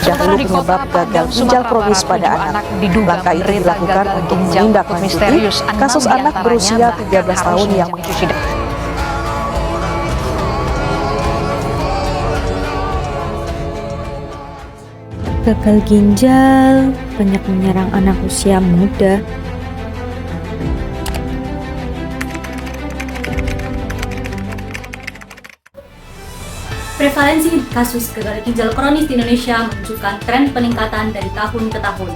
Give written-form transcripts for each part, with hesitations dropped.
dahulu penyebab gagal ginjal kronis pada anak. Langkah ini dilakukan untuk menindaklanjuti kasus anak berusia 13 tahun yang gagal ginjal banyak menyerang anak usia muda. Prevalensi kasus gagal ginjal kronis di Indonesia menunjukkan tren peningkatan dari tahun ke tahun.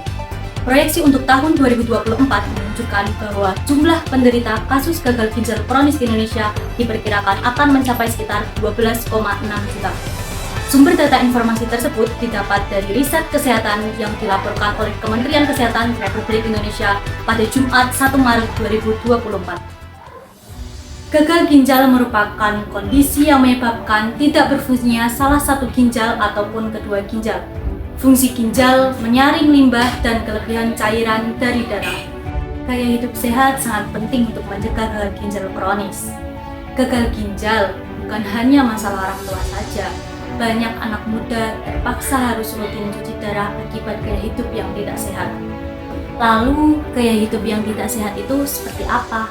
Proyeksi untuk tahun 2024 menunjukkan bahwa jumlah penderita kasus gagal ginjal kronis di Indonesia diperkirakan akan mencapai sekitar 12,6 juta. Sumber data informasi tersebut didapat dari riset kesehatan yang dilaporkan oleh Kementerian Kesehatan Republik Indonesia pada Jumat 1 Maret 2024. Gagal ginjal merupakan kondisi yang menyebabkan tidak berfungsinya salah satu ginjal ataupun kedua ginjal. Fungsi ginjal menyaring limbah dan kelebihan cairan dari darah. Gaya hidup sehat sangat penting untuk mencegah gagal ginjal kronis. Gagal ginjal bukan hanya masalah orang tua saja. Banyak anak muda terpaksa harus rutin cuci darah akibat gaya hidup yang tidak sehat. Lalu, gaya hidup yang tidak sehat itu seperti apa?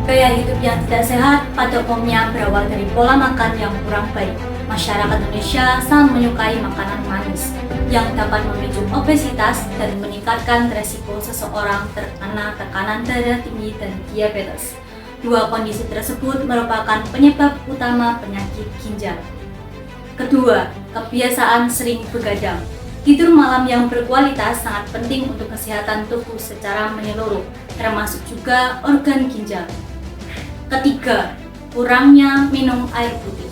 Gaya hidup yang tidak sehat pada umumnya berawal dari pola makan yang kurang baik. Masyarakat Indonesia sangat menyukai makanan manis yang dapat memicu obesitas dan meningkatkan resiko seseorang terkena tekanan darah tinggi dan diabetes. Dua kondisi tersebut merupakan penyebab utama penyakit ginjal. Kedua, kebiasaan sering begadang. Tidur malam yang berkualitas sangat penting untuk kesehatan tubuh secara menyeluruh, termasuk juga organ ginjal. Ketiga, kurangnya minum air putih.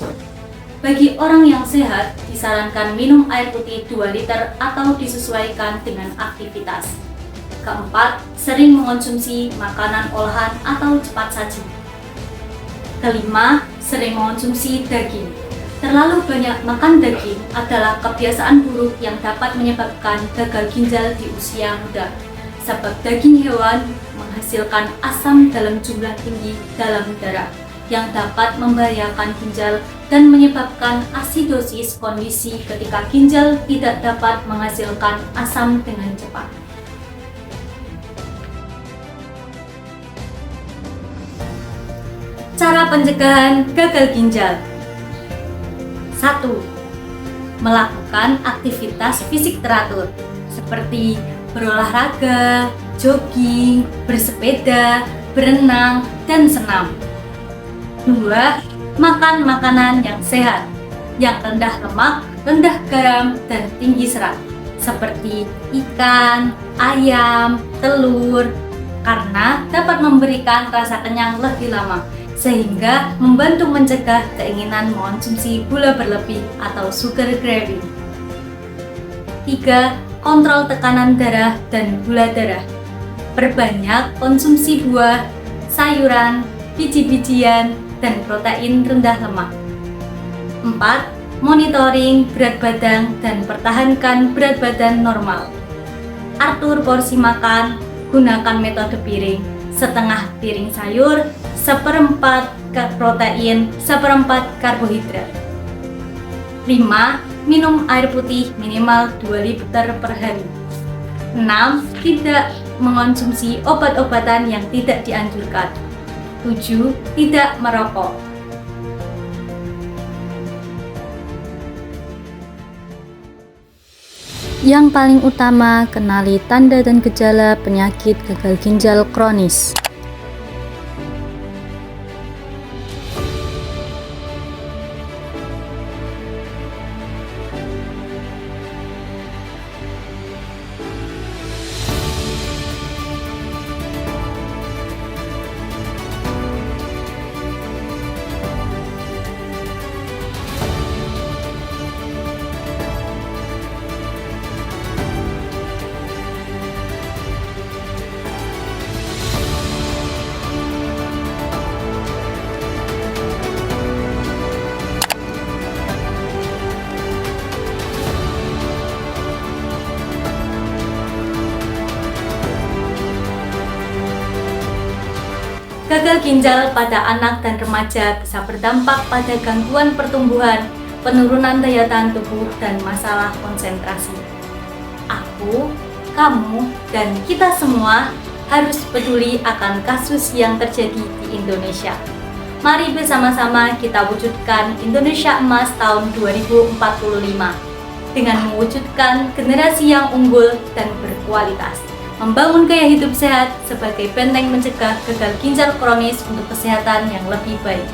Bagi orang yang sehat, disarankan minum air putih 2 liter atau disesuaikan dengan aktivitas. Keempat, sering mengonsumsi makanan olahan atau cepat saji. Kelima, sering mengonsumsi daging. Terlalu banyak makan daging adalah kebiasaan buruk yang dapat menyebabkan gagal ginjal di usia muda. Sebab daging hewan menghasilkan asam dalam jumlah tinggi dalam darah yang dapat membahayakan ginjal dan menyebabkan asidosis, kondisi ketika ginjal tidak dapat menghasilkan asam dengan cepat. Cara pencegahan gagal ginjal. 1. Melakukan aktivitas fisik teratur seperti berolahraga, jogging, bersepeda, berenang, dan senam. 2. Makan makanan yang sehat, yang rendah lemak, rendah garam, dan tinggi serat seperti ikan, ayam, telur, karena dapat memberikan rasa kenyang lebih lama sehingga membantu mencegah keinginan mengonsumsi gula berlebih atau sugar craving. 3. Kontrol tekanan darah dan gula darah. Perbanyak konsumsi buah, sayuran, biji-bijian, dan protein rendah lemak. 4. Monitoring berat badan dan pertahankan berat badan normal. Atur porsi makan, gunakan metode piring, setengah piring sayur, 1/4 protein, 1/4 karbohidrat. 5. Minum air putih minimal 2 liter per hari. 6. Tidak mengonsumsi obat-obatan yang tidak dianjurkan. 7. Tidak merokok. Yang paling utama, kenali tanda dan gejala penyakit gagal ginjal kronis. Gagal ginjal pada anak dan remaja bisa berdampak pada gangguan pertumbuhan, penurunan daya tahan tubuh, dan masalah konsentrasi. Aku, kamu, dan kita semua harus peduli akan kasus yang terjadi di Indonesia. Mari bersama-sama kita wujudkan Indonesia Emas tahun 2045 dengan mewujudkan generasi yang unggul dan berkualitas, membangun gaya hidup sehat sebagai benteng mencegah gagal ginjal kronis untuk kesehatan yang lebih baik.